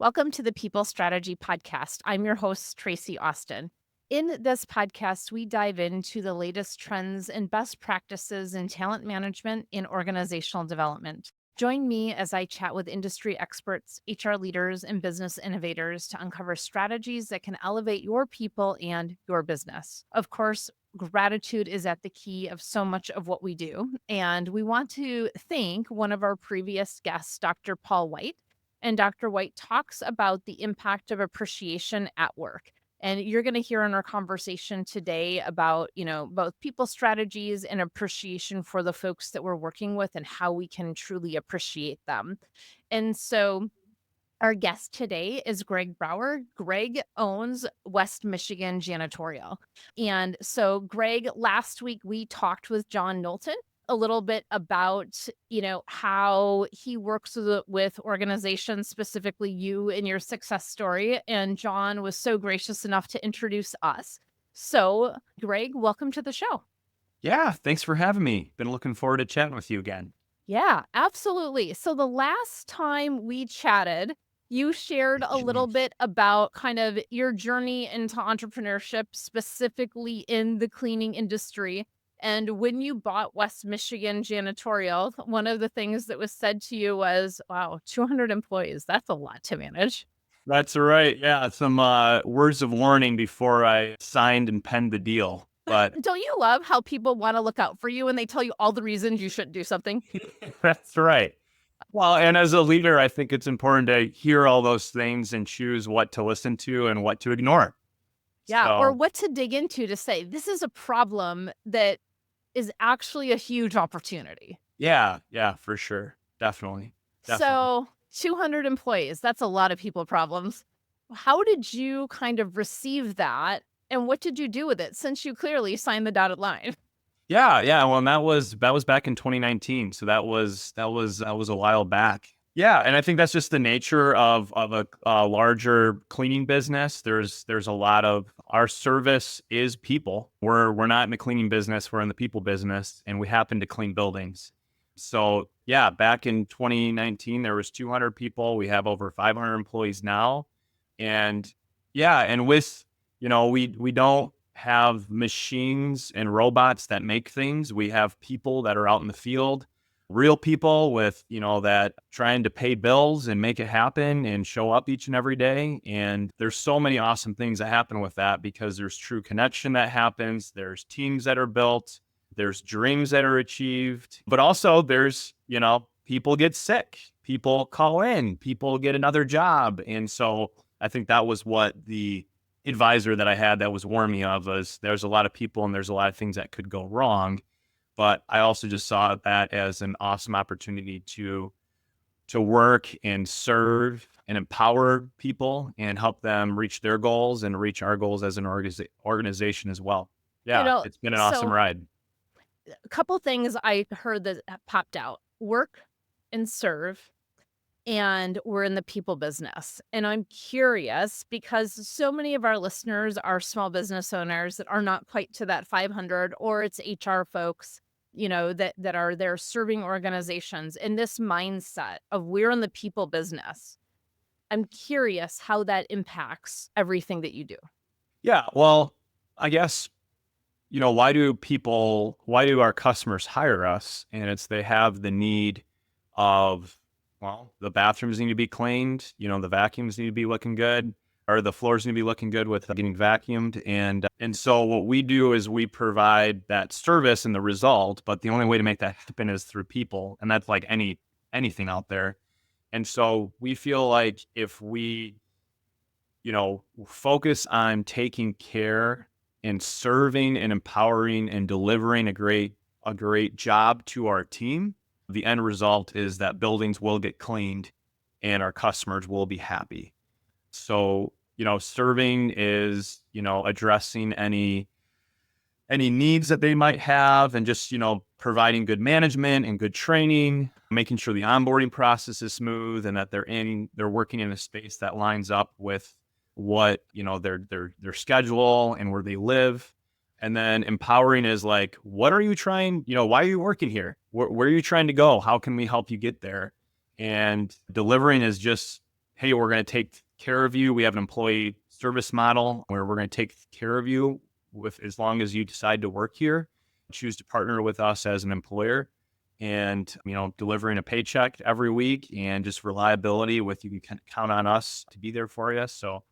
Welcome to the People Strategy Podcast. I'm your host, Traci Austin. In this podcast, we dive into the latest trends and best practices in talent management and organizational development. Join me as I chat with industry experts, HR leaders, and business innovators to uncover strategies that can elevate your people and your business. Of course, gratitude is at the key of so much of what we do. And we want to thank one of our previous guests, Dr. Paul White. And Dr. White talks about the impact of appreciation at work. And you're going to hear in our conversation today about, both people strategies and appreciation for the folks that we're working with and how we can truly appreciate them. And so our guest today is Greg Brouwer. Greg owns West Michigan Janitorial. And so, Greg, last week we talked with John Knowlton a little bit about, how he works with organizations, specifically you and your success story. And John was so gracious enough to introduce us. So, Greg, welcome to the show. Yeah, thanks for having me. Been looking forward to chatting with you again. Yeah, absolutely. So the last time we chatted, you shared a little bit about kind of your journey into entrepreneurship, specifically in the cleaning industry. And when you bought West Michigan Janitorial, one of the things that was said to you was, wow, 200 employees, that's a lot to manage. That's right. Yeah, some words of warning before I signed and penned the deal. But Don't you love how people want to look out for you and they tell you all the reasons you shouldn't do something? that's right. Well, and as a leader, I think it's important to hear all those things and choose what to listen to and what to ignore. Yeah, or So, what to dig into to say, this is a problem that is actually a huge opportunity. yeah, for sure. Definitely. So 200 employees, that's a lot of people problems. How did you kind of receive that? And what did you do with it since you clearly signed the dotted line? Yeah. Well, and that was back in 2019. So that was a while back. Yeah, and I think that's just the nature of a larger cleaning business. There's a lot of our service is people. We're not in the cleaning business. We're in the people business, and we happen to clean buildings. So yeah, back in 2019, there was 200 people. We have over 500 employees now, and yeah, and with we don't have machines and robots that make things. We have people that are out in the field, real people with, that trying to pay bills and make it happen and show up each and every day. And there's so many awesome things that happen with that because there's true connection that happens. There's teams that are built. There's dreams that are achieved, but also there's, people get sick, people call in, people get another job. And so I think that was what the advisor that I had that was warning me of was there's a lot of people and there's a lot of things that could go wrong. But I also just saw that as an awesome opportunity to work and serve and empower people and help them reach their goals and reach our goals as an organization as well. You Yeah, know, it's been an awesome so ride. a couple things I heard that popped out: work and serve. And we're in the people business. And I'm curious because so many of our listeners are small business owners that are not quite to that 500, or it's HR folks, that are there serving organizations in this mindset of we're in the people business. I'm curious how that impacts everything that you do. Yeah, well, I guess why do our customers hire us? And it's they have the need of, well, the bathrooms need to be cleaned, the vacuums need to be looking good, or the floors need to be looking good with getting vacuumed. And so what we do is we provide that service and the result, but the only way to make that happen is through people. And that's like anything out there. And so we feel like if we, focus on taking care and serving and empowering and delivering a great job to our team, the end result is that buildings will get cleaned and our customers will be happy. So, serving is, addressing any needs that they might have and just, providing good management and good training, making sure the onboarding process is smooth and that they're working in a space that lines up with what, their schedule and where they live. And then empowering is like, what are you trying, why are you working here? Where are you trying to go? How can we help you get there? And delivering is just hey, we're going to take care of you. We have an employee service model where we're going to take care of you with as long as you decide to work here, choose to partner with us as an employer, and delivering a paycheck every week and just reliability with you can count on us to be there for you. So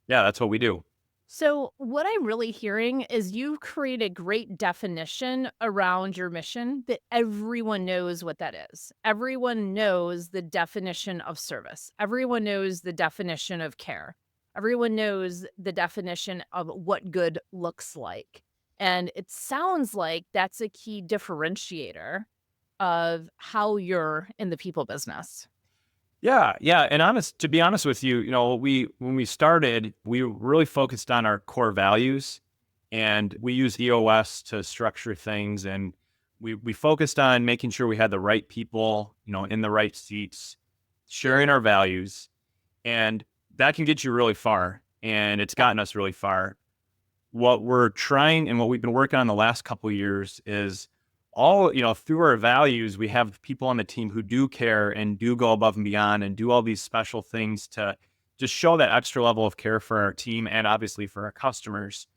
yeah, that's what we do. So, what I'm really hearing is you create a great definition around your mission that everyone knows what that is. Everyone knows the definition of service. Everyone knows the definition of care. Everyone knows the definition of what good looks like. And it sounds like that's a key differentiator of how you're in the people business. Yeah, yeah, and to be honest with you, we when we started, we really focused on our core values, and we use EOS to structure things, and we focused on making sure we had the right people, in the right seats, sharing our values, and that can get you really far, and it's gotten us really far. What we're trying and what we've been working on the last couple of years is all, through our values, we have people on the team who do care and do go above and beyond and do all these special things to just show that extra level of care for our team and obviously for our customers.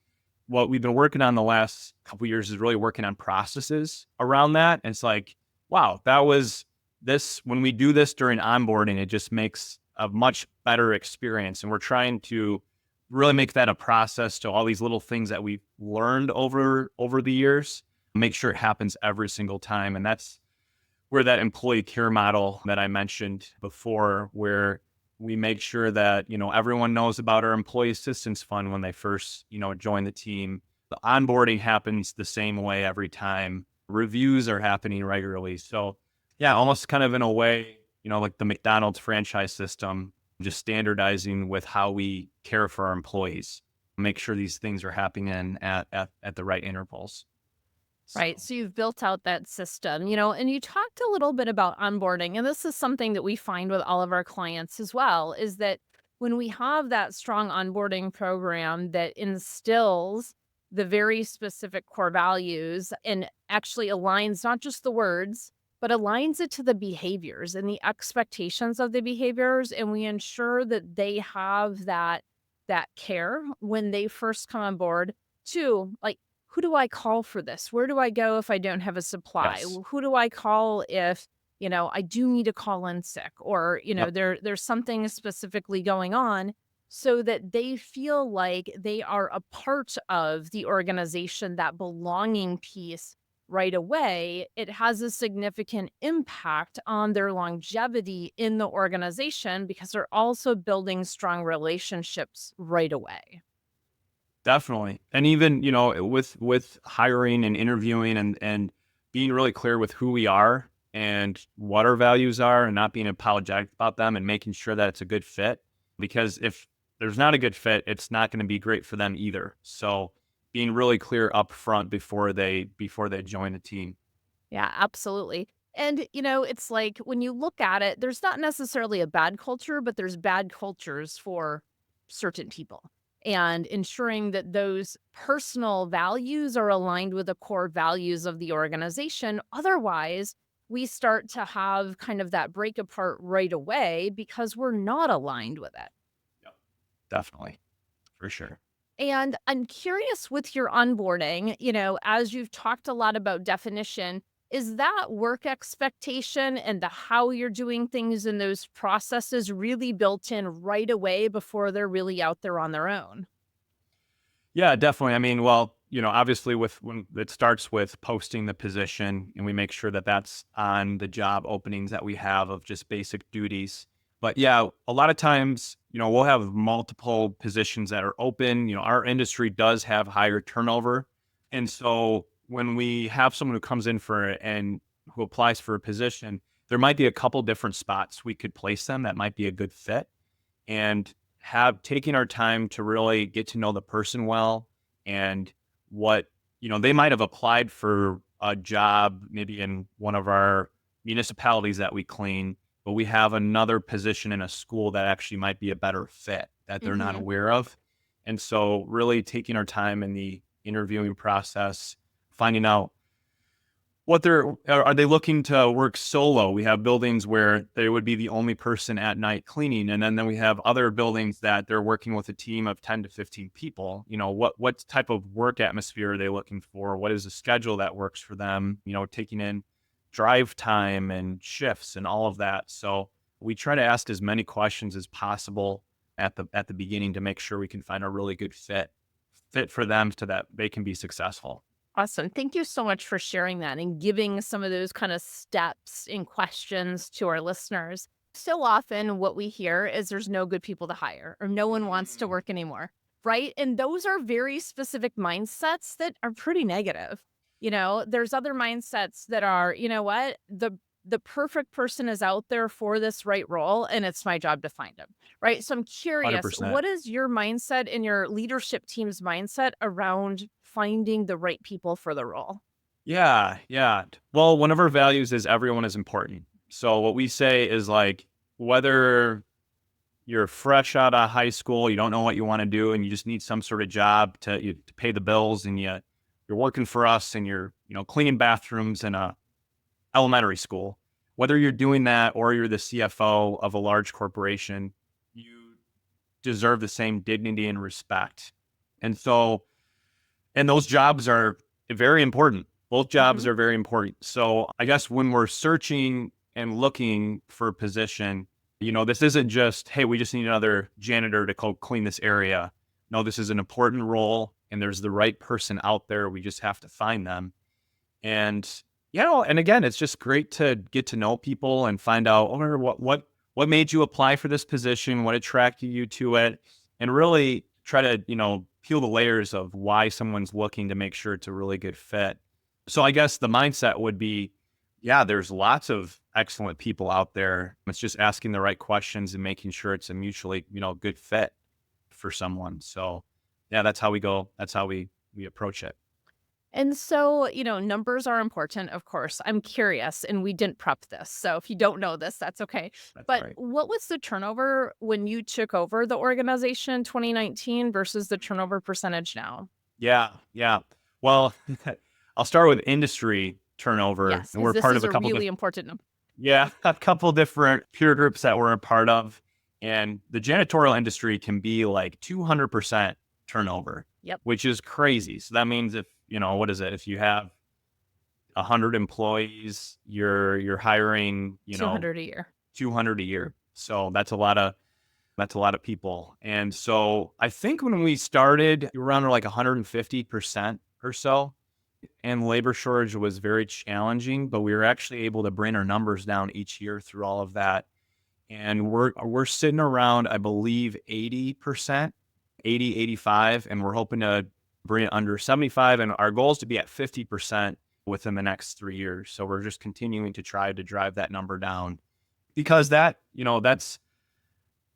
What we've been working on the last couple of years is really working on processes around that. And it's like, wow, that was this, when we do this during onboarding, it just makes a much better experience. And we're trying to really make that a process to all these little things that we've learned over the years, make sure it happens every single time. And that's where that employee care model that I mentioned before, where we make sure that, everyone knows about our employee assistance fund when they first, join the team. The onboarding happens the same way every time. Reviews are happening regularly. So yeah, almost kind of in a way, like the McDonald's franchise system, just standardizing with how we care for our employees, make sure these things are happening at the right intervals. Right. So So you've built out that system, and you talked a little bit about onboarding. And this is something that we find with all of our clients as well, is that when we have that strong onboarding program that instills the very specific core values and actually aligns not just the words, but aligns it to the behaviors and the expectations of the behaviors. And we ensure that they have that care when they first come on board too. Like, who do I call for this? Where do I go if I don't have a supply? yes. Who do I call if, I do need to call in sick or, Yep. there's something specifically going on so that they feel like they are a part of the organization, that belonging piece right away. It has a significant impact on their longevity in the organization because they're also building strong relationships right away. Definitely. And even, with hiring and interviewing and being really clear with who we are and what our values are and not being apologetic about them and making sure that it's a good fit. Because if there's not a good fit, it's not going to be great for them either. So being really clear up front before they join the team. Yeah, absolutely. And, it's like when you look at it, there's not necessarily a bad culture, but there's bad cultures for certain people. And ensuring that those personal values are aligned with the core values of the organization. Otherwise, we start to have kind of that break apart right away because we're not aligned with it. Yep. Definitely. For sure. And I'm curious with your onboarding, as you've talked a lot about definition, is that work expectation and the how you're doing things in those processes really built in right away before they're really out there on their own? Yeah, definitely. I mean, well, obviously with when it starts with posting the position and we make sure that that's on the job openings that we have of just basic duties. But yeah, a lot of times, we'll have multiple positions that are open. Our industry does have higher turnover. And so when we have someone who comes in and who applies for a position, there might be a couple different spots we could place them that might be a good fit and have taking our time to really get to know the person well and what they might have applied for a job maybe in one of our municipalities that we clean, but we have another position in a school that actually might be a better fit that they're not Mhm. aware of. And so really taking our time in the interviewing process, finding out What are they looking to work solo? We have buildings where they would be the only person at night cleaning, and then we have other buildings that they're working with a team of 10 to 15 people. What type of work atmosphere are they looking for? What is the schedule that works for them? Taking in drive time and shifts and all of that. So we try to ask as many questions as possible at the beginning to make sure we can find a really good fit for them so that they can be successful. Awesome. Thank you so much for sharing that and giving some of those kind of steps and questions to our listeners. So often, what we hear is there's no good people to hire or no one wants to Mm. work anymore. Right. And those are very specific mindsets that are pretty negative. There's other mindsets that are, you know what, the perfect person is out there for this right role, and it's my job to find them. Right. So I'm curious, 100%. what is your mindset and your leadership team's mindset around finding the right people for the role? Yeah, yeah. Well, one of our values is everyone is important. So what we say is like whether you're fresh out of high school, you don't know what you want to do, and you just need some sort of job to pay the bills, and you're working for us, and you're cleaning bathrooms in a elementary school. Whether you're doing that or you're the CFO of a large corporation, you deserve the same dignity and respect. And so and those jobs are very important. Both jobs Mhm. are very important. So I guess when we're searching and looking for a position, this isn't just, hey, we just need another janitor to clean this area. No, this is an important role and there's the right person out there. We just have to find them. And and again, it's just great to get to know people and find out what made you apply for this position, what attracted you to it, and really try to, peel the layers of why someone's looking to make sure it's a really good fit. So I guess the mindset would be, yeah, there's lots of excellent people out there. It's just asking the right questions and making sure it's a mutually, good fit for someone. So yeah, that's how we go. That's how we approach it. And so, numbers are important, of course. I'm curious, and we didn't prep this. So if you don't know this, that's okay. That's But right. what was the turnover when you took over the organization in 2019 versus the turnover percentage now? Yeah, yeah. Well, I'll start with industry turnover, Yes, and because we're this part of is a a couple really of important number. a couple different peer groups that we're a part of, and the janitorial industry can be like 200% turnover, Yep, which is crazy. So that means if what is it? If you have 100 employees, you're hiring 200 a year. 200 a year. So that's a lot of people. And so I think when we started, we were around like 150% or so. And labor shortage was very challenging, but we were actually able to bring our numbers down each year through all of that. And we're sitting around, I believe, 80%, 80, 85, and we're hoping to bring it under 75. And our goal is to be at 50% within the next 3 years. So we're just continuing to try to drive that number down because that's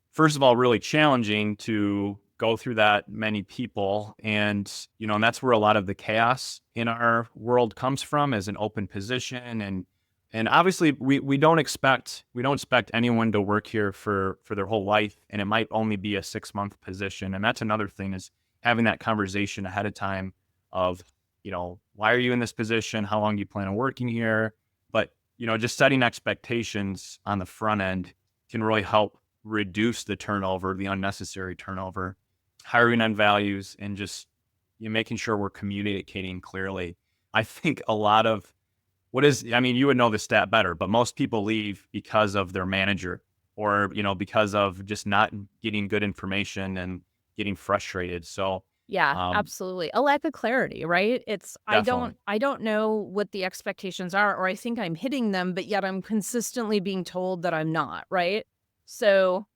first of all really challenging to go through that many people, and that's where a lot of the chaos in our world comes from, as an open position. And obviously we don't expect anyone to work here for their whole life, and it might only be a 6-month position. And that's another thing, is having that conversation ahead of time of, why are you in this position, how long do you plan on working here. But just setting expectations on the front end can really help reduce the turnover, the unnecessary turnover, hiring on values, and just making sure we're communicating clearly. I think a lot of I mean, you would know the stat better, but most people leave because of their manager, or, because of just not getting good information and getting frustrated. So, Yeah, um, absolutely. A lack of clarity, right? It's I don't definitely. I don't know what the expectations are, or I think I'm hitting them, but yet I'm consistently being told that I'm not, right? So,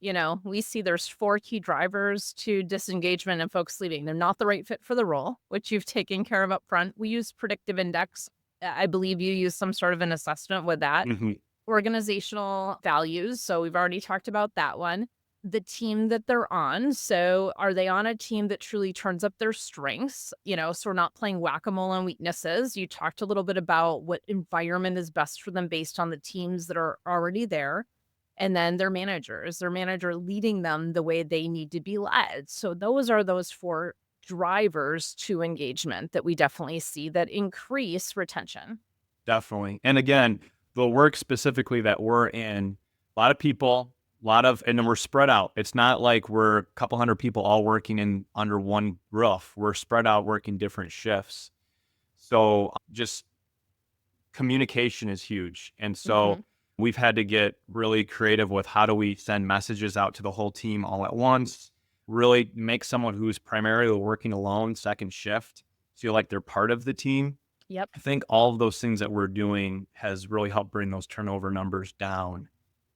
we see there's 4 key drivers to disengagement and folks leaving. They're not the right fit for the role, which you've taken care of up front. We use predictive index. I believe you use some sort of an assessment with that. Hmm. Organizational values, so we've already talked about that one. The team that they're on, so are they on a team that truly turns up their strengths? So we're not playing whack-a-mole on weaknesses. You talked a little bit about what environment is best for them based on the teams that are already there. And then their managers, their manager leading them the way they need to be led. So those are those 4 drivers to engagement that we definitely see that increase retention. definitely. And again, the work specifically that we're in, a lot of people, and then we're spread out. It's not like we're a couple hundred people all working in under one roof. We're spread out working different shifts. So just communication is huge. And so Hmm. we've had to get really creative with how do we send messages out to the whole team all at once, really make someone who's primarily working alone, second shift, feel like they're part of the team. Yep. I think all of those things that we're doing has really helped bring those turnover numbers down.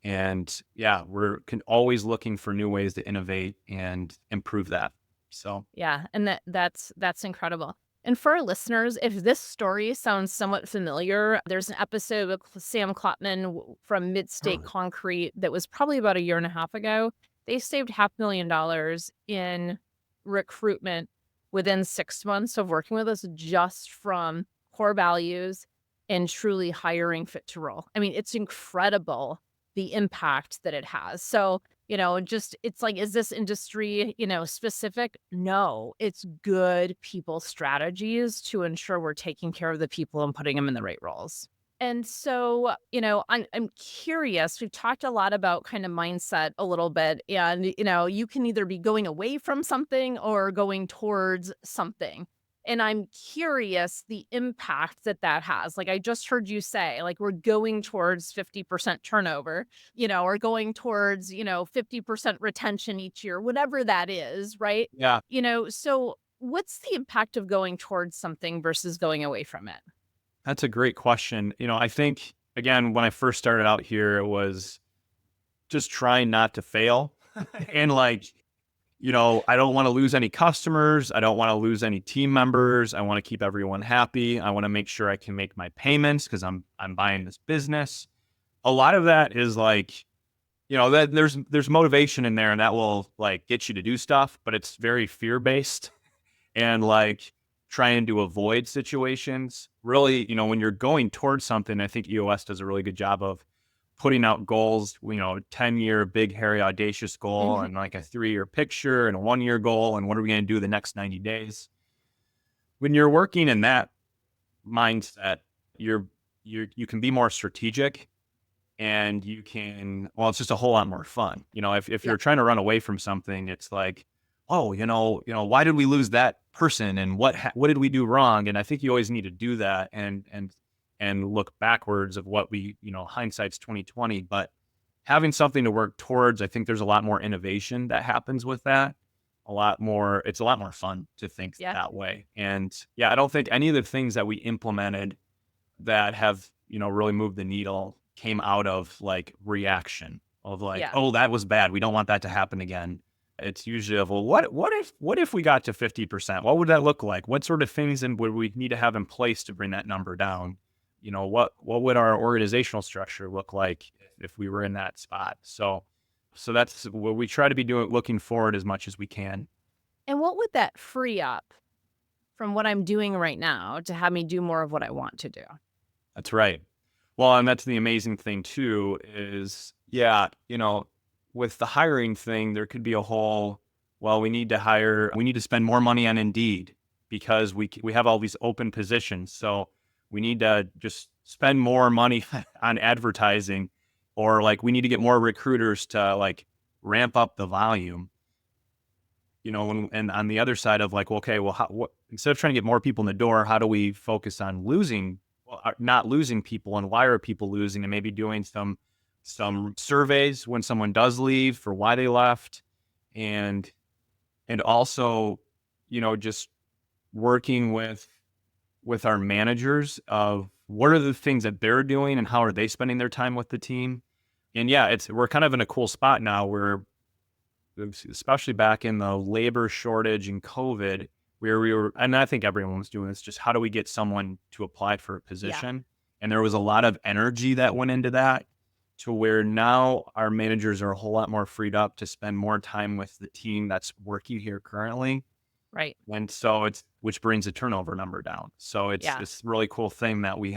And yeah, we're always looking for new ways to innovate and improve that. So Yeah, and that's incredible. And for our listeners, if this story sounds somewhat familiar, there's an episode with Sam Klopman from Midstate Concrete that was probably about a year and a half ago. They saved $500,000 in recruitment within 6 months of working with us just from core values and truly hiring fit to role. I mean, it's incredible the impact that it has. So just it's like, is this industry, specific? No, it's good people strategies to ensure we're taking care of the people and putting them in the right roles. And so, I'm curious. We've talked a lot about kind of mindset a little bit, and you can either be going away from something or going towards something. And I'm curious the impact that that has. Like I just heard you say, like we're going towards 50% turnover, or going towards, 50% retention each year, whatever that is, right? yeah, So what's the impact of going towards something versus going away from it? that's a great question. I think again, when I first started out here, it was just trying not to fail. And like, I don't want to lose any customers. I don't want to lose any team members. I want to keep everyone happy. I want to make sure I can make my payments because I'm buying this business. A lot of that is like, that there's motivation in there and that will like get you to do stuff, but it's very fear based and like trying to avoid situations. Really, when you're going towards something, I think EOS does a really good job of putting out goals, 10-year big, hairy, audacious goal Mhm. and like a 3-year picture and a 1-year goal. And what are we going to do the next 90 days? When you're working in that mindset, you can be more strategic and it's just a whole lot more fun. If Yeah. you're trying to run away from something, it's like, oh, why did we lose that person and what did we do wrong? And I think you always need to do that and look backwards of what hindsight's 2020, but having something to work towards, I think there's a lot more innovation that happens with that. It's a lot more fun to think Yeah. that way. And yeah, I don't think any of the things that we implemented that have, really moved the needle came out of like reaction of like, Yeah. oh, that was bad. We don't want that to happen again. It's usually of, well, what if we got to 50%? What would that look like? What sort of things and would we need to have in place to bring that number down? What would our organizational structure look like if we were in that spot? So that's what we try to be doing, looking forward as much as we can. And what would that free up from what I'm doing right now to have me do more of what I want to do? That's right. Well, and that's the amazing thing too is, yeah, with the hiring thing, there could be a whole, well, we need to spend more money on Indeed because we have all these open positions. So we need to just spend more money on advertising or like we need to get more recruiters to like ramp up the volume. And on the other side of like, well, okay, well, instead of trying to get more people in the door, how do we focus on not losing people, and why are people losing, and maybe doing some surveys when someone does leave for why they left, and also, just working with our managers of what are the things that they're doing and how are they spending their time with the team. And yeah, we're kind of in a cool spot now where especially back in the labor shortage and COVID, where we were, and I think everyone was doing this, just how do we get someone to apply for a Yeah. position? And there was a lot of energy that went into that to where now our managers are a whole lot more freed up to spend more time with the team that's working here currently. Right. And so which brings the turnover number down. So it's Yeah. this really cool thing that we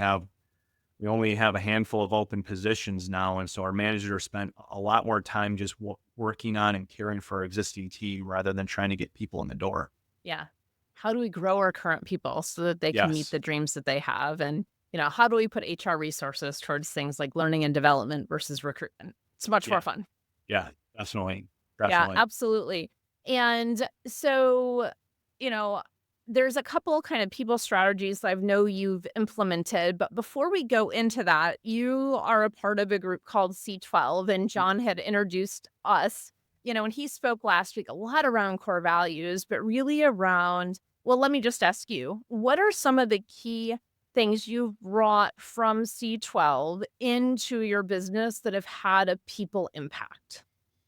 only have a handful of open positions now. And so our managers spent a lot more time just working on and caring for our existing team rather than trying to get people in the door. Yeah. How do we grow our current people so that they can meet Yes. the dreams that they have? And, how do we put HR resources towards things like learning and development versus recruitment? It's much more Yeah. fun. Yeah. Definitely. Yeah, Definitely. absolutely. And so, you know, there's a couple kind of people strategies that I know you've implemented, but before we go into that, you are a part of a group called C12, and John had introduced us, and he spoke last week a lot around core values, but really around, well, let me just ask you, what are some of the key things you've brought from C12 into your business that have had a people impact?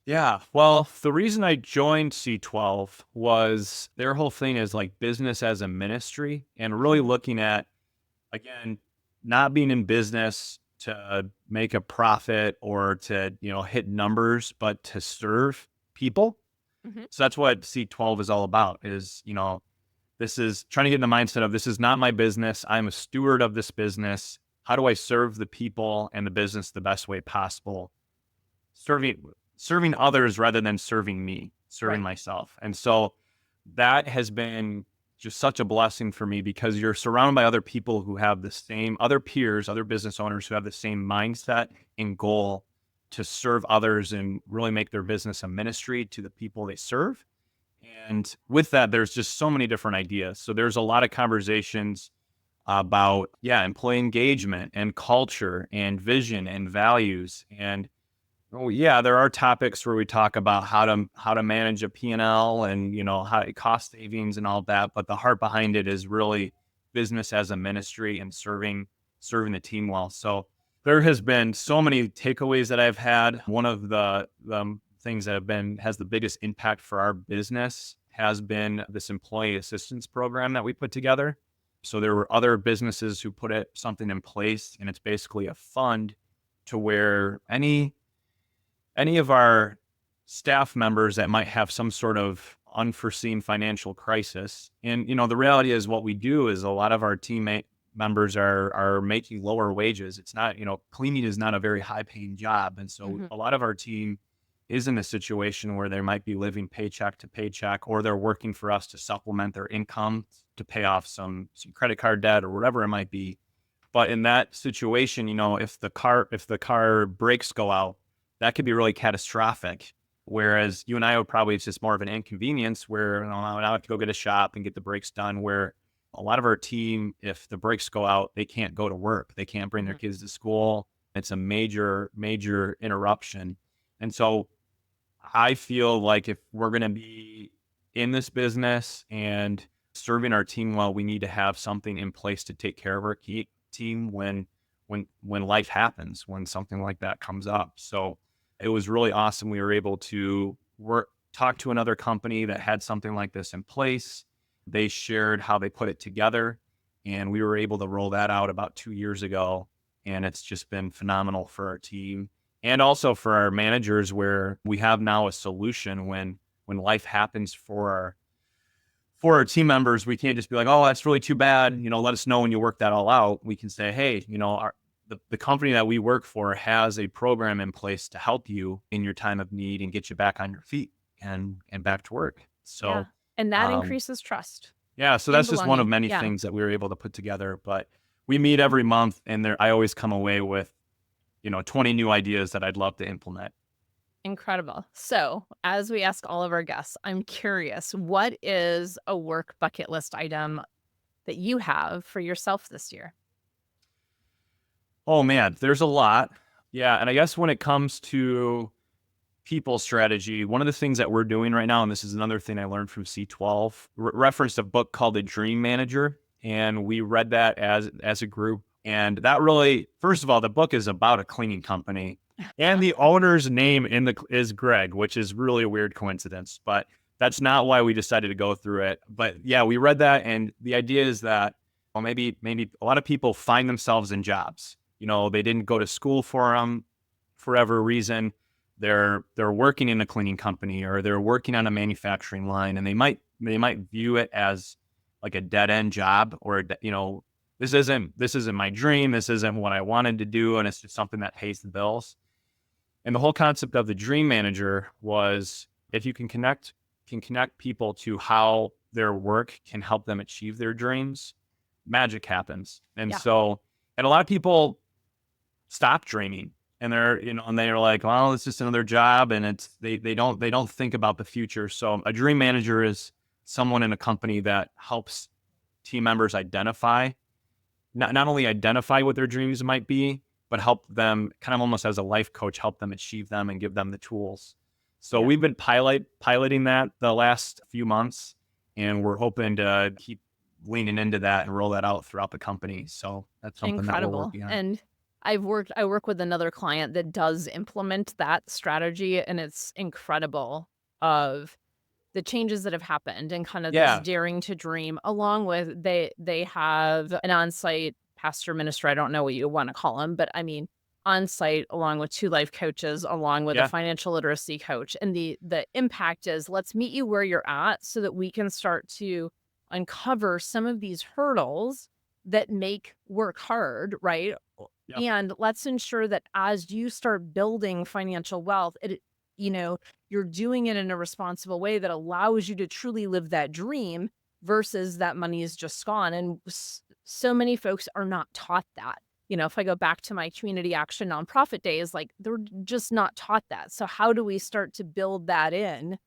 Yeah. Well, the reason I joined C12 was their whole thing is like business as a ministry and really Mhm. looking at, again, not being in business to make a profit or to, hit numbers, but to serve people. Mhm. So that's what C12 is all about is, this is trying to get in the mindset of this is not my business. I'm a steward of this business. How do I serve the people and the business the best way possible? Serving serving others rather than serving me, serving Right. myself. And so that has been just such a blessing for me because you're surrounded by other people who have the same other peers, other business owners who have the same mindset and goal to serve others and really make their business a ministry to the people they serve. And with that, there's just so many different ideas. So there's a lot of conversations about, yeah, employee engagement and culture and vision and values. And oh yeah, there are topics where we talk about how to manage a P&L and how cost savings and all that, but the heart behind it is really business as a ministry and serving the team well. So there has been so many takeaways that I've had. One of the things that has the biggest impact for our business has been this employee assistance program that we put together. So there were other businesses who put something in place, and it's basically a fund to where any of our staff members that might have some sort of unforeseen financial crisis. And the reality is what we do is a lot of our teammate members are making lower wages. It's not, cleaning is not a very high paying job. And so Mhm. a lot of our team is in a situation where they might be living paycheck to paycheck, or they're working for us to supplement their income to pay off some credit card debt or whatever it might be. But in that situation, if the car brakes go out, that could be really catastrophic. Whereas you and I would probably, it's just more of an inconvenience where now I have to go get a shop and get the brakes done. Where a lot of our team, if the brakes go out, they can't go to work. They can't bring their Mhm. kids to school. It's a major, major interruption. And so I feel like if we're going to be in this business and serving our team well, we need to have something in place to take care of our team when life happens, when something like that comes up. So it was really awesome. We were able to talk to another company that had something like this in place. They shared how they put it together, and we were able to roll that out about 2 years ago. And it's just been phenomenal for our team and also for our managers, where we have now a solution when life happens for our team members. We can't just be like, oh, that's really too bad, let us know when you work that all out. We can say, hey, the company that we work for has a program in place to help you in your time of need and get you back on your feet and back to work. Yeah, So and that um increases trust yeah, so and that's just one of belonging. many Yeah, things that we were able to put together. But we meet every month, and I always come away with 20 new ideas that I'd love to implement. incredible. So, as we ask all of our guests, I'm curious, what is a work bucket list item that you have for yourself this year? Oh man, there's a lot. Yeah, and I guess when it comes to people strategy, one of the things that we're doing right now, and this is another thing I learned from C12, referenced a book called The Dream Manager, and we read that as a group. And that really, first of all, the book is about a cleaning company, and the owner's name is Greg, which is really a weird coincidence, but that's not why we decided to go through it. But yeah, we read that, and the idea is that, well, maybe a lot of people find themselves in jobs. They didn't go to school for them for whatever reason. They're working in a cleaning company, or they're working on a manufacturing line, and they might view it as like a dead end job, or this isn't my dream, this isn't what I wanted to do, and it's just something that pays the bills. And the whole concept of the dream manager was, if you can connect people to how their work can help them achieve their dreams, magic happens. And Yeah. so And a lot of people stop dreaming, and they're like, well, it's just another job, and they don't think about the future. So a dream manager is someone in a company that helps team members identify, not only identify what their dreams might be, but help them kind of almost as a life coach, help them achieve them and give them the tools. So Yeah. we've been piloting that the last few months, and we're hoping to keep leaning into that and roll that out throughout the company. So that's something that we're Incredible. working on. And I work with another client that does implement that strategy, and it's incredible of the changes that have happened and kind of this Yeah. daring to dream, along with they have an on-site pastor minister, I don't know what you wanna call him, but I mean, on-site along with 2 life coaches, along with a Yeah. financial literacy coach, and the impact is, "Let's meet you where you're at so that we can start to uncover some of these hurdles that make work hard," right? Yep. And let's ensure that as you start building financial wealth, you know, you're doing it in a responsible way that allows you to truly live that dream versus that money is just gone. And so many folks are not taught that. If I go back to my community action nonprofit days, like they're just not taught that. So how do we start to build that in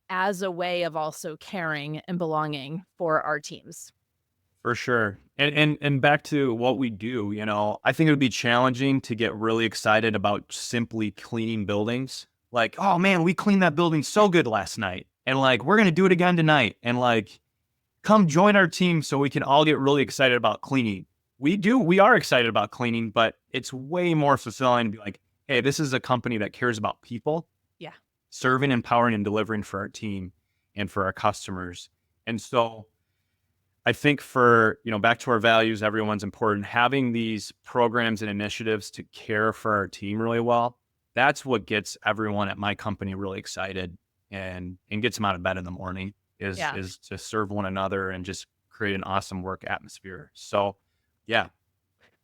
as a way of also caring and belonging for our teams? For sure. And back to what we do, I think it would be challenging to get really excited about simply cleaning buildings. Like, oh man, we cleaned that building so good last night. And like, we're going to do it again tonight. And like, come join our team so we can all get really excited about cleaning. We are excited about cleaning, but it's way more fulfilling to be like, hey, this is a company that cares about people, Yeah. serving, empowering, and delivering for our team and for our customers. And so I think for, back to our values, everyone's important. Having these programs and initiatives to care for our team really well, that's what gets everyone at my company really excited and gets them out of bed in the morning is Yeah. is to serve one another and just create an awesome work atmosphere. So yeah,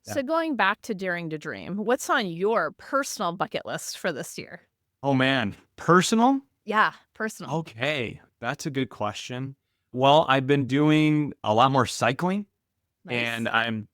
yeah. So going back to daring to dream, what's on your personal bucket list for this year? Oh man, personal? Yeah, personal. Okay, that's a good question. Well, I've been doing a lot more cycling. And Nice.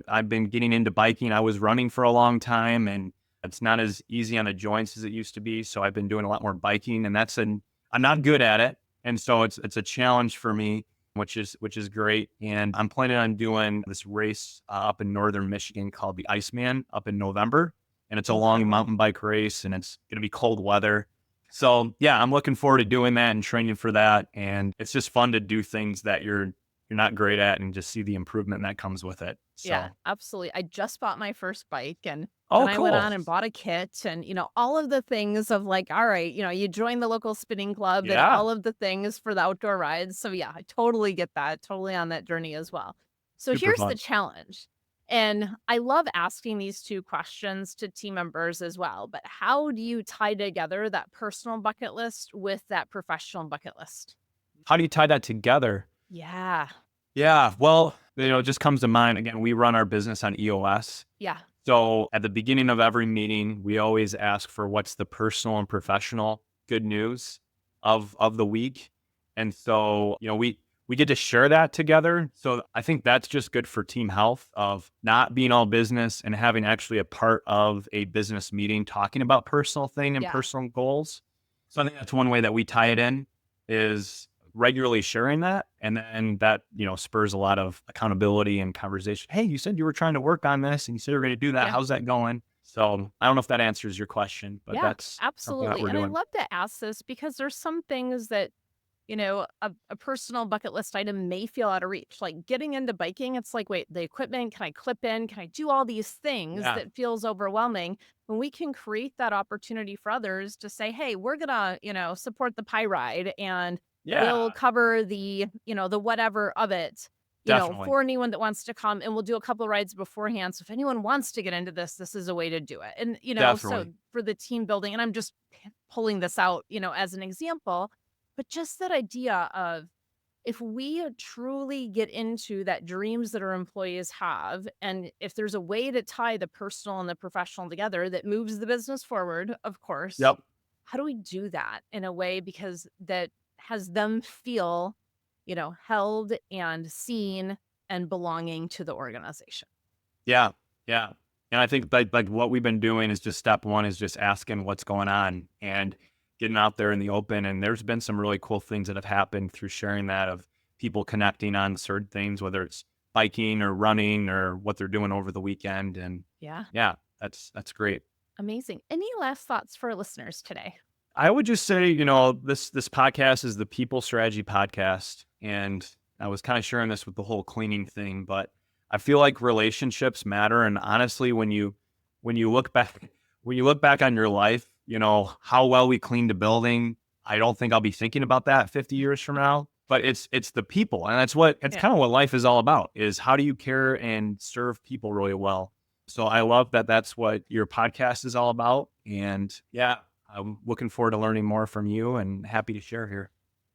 I've been getting into biking. I was running for a long time, and it's not as easy on the joints as it used to be. So I've been doing a lot more biking, and I'm not good at it. And so it's a challenge for me, which is great. And I'm planning on doing this race up in northern Michigan called the Iceman up in November. And it's a long Incredible. mountain bike race, and it's going to be cold weather. So yeah, I'm looking forward to doing that and training for that. And it's just fun to do things that you're not great at and just see the improvement that comes with it. Yeah, So, absolutely. I just bought my first bike, and then oh, I went cool. on and bought a kit and, all of the things of like, all right, you join the local spinning club and Yeah, all of the things for the outdoor rides. So yeah, I totally get that. Totally on that journey as well. So super here's the fun. challenge. And I love asking these two questions to team members as well. But how do you tie together that personal bucket list with that professional bucket list? How do you tie that together? Yeah. Yeah, well, it just comes to mind again, we run our business on EOS. Yeah. So at the beginning of every meeting, we always ask for what's the personal and professional good news of the week. And so, we get to share that together. So I think that's just good for team health of not being all business and having actually a part of a business meeting talking about personal thing and Yeah. personal goals. So I think that's one way that we tie it in is regularly sharing that. And then that, spurs a lot of accountability and conversation. Hey, you said you were trying to work on this and you said you were going to do that. Yeah. How's that going? So I don't know if that answers your question, but Yeah, that's something that absolutely. we're And I doing. love to ask this because there's some things that, a personal bucket list item may feel out of reach. Like getting into biking, it's like, wait, the equipment, can I clip in? Can I do all these things Yeah. that feels overwhelming? When we can create that opportunity for others to say, hey, we're gonna, support the pie ride and Yeah, we'll cover the whatever of it. definitely. For anyone that wants to come, and we'll do a couple rides beforehand. So if anyone wants to get into this is a way to do it. And, so Definitely. for the team building, and I'm just pulling this out, as an example, but just that idea of if we truly get into that dreams that our employees have, and if there's a way to tie the personal and the professional together that moves the business forward, of course, Yep. how do we do that in a way because that has them feel, held and seen and belonging to the organization? Yeah. Yeah. And I think like what we've been doing is just step one is just asking what's going on and getting out there in the open. And there's been some really cool things that have happened through sharing that, of people connecting on certain things, whether it's biking or running or what they're doing over the weekend. And Yeah. yeah, that's great. Amazing. Any last thoughts for listeners today? I would just say, this podcast is the People Strategy Podcast, and I was kind of sharing this with the whole cleaning thing, but I feel like relationships matter. And honestly, when you look back on your life, how well we cleaned a building, I don't think I'll be thinking about that 50 years from now. But it's the people, and it's Yeah. kind of what life is all about, is how do you care and serve people really well. So I love that that's what your podcast is all about. And yeah, I'm looking forward to learning more from you and happy to share here.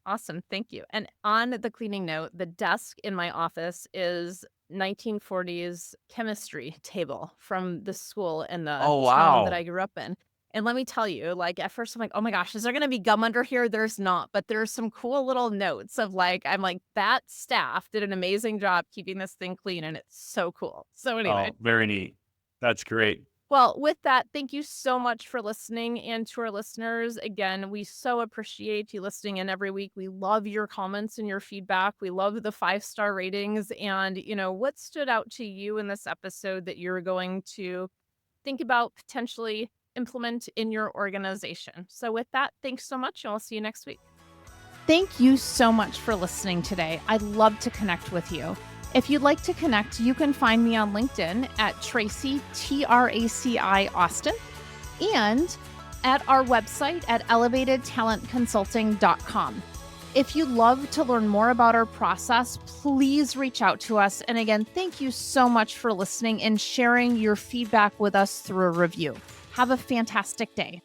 Awesome. Thank you. And on the cleaning note, the desk in my office is 1940s chemistry table from the school in the Oh, town that I wow. grew up in. And let me tell you, like at first I'm like, oh my gosh, is there going to be gum under here? There's not, but there's some cool little notes of like, I'm like, that staff did an amazing job keeping this thing clean. And it's so cool. So anyway, Oh, very neat. That's great. well, with that, thank you so much for listening. And to our listeners, again, we so appreciate you listening in every week. We love your comments and your feedback. We love the 5-star ratings. And, what stood out to you in this episode that you're going to think about potentially implement in your organization. So, with that, thanks so much. And I'll see you next week. Thank you so much for listening today. I'd love to connect with you. If you'd like to connect, you can find me on LinkedIn at Traci, Traci Austin, and at our website at elevatedtalentconsulting.com. If you'd love to learn more about our process, please reach out to us. And again, thank you so much for listening and sharing your feedback with us through a review. Have a fantastic day.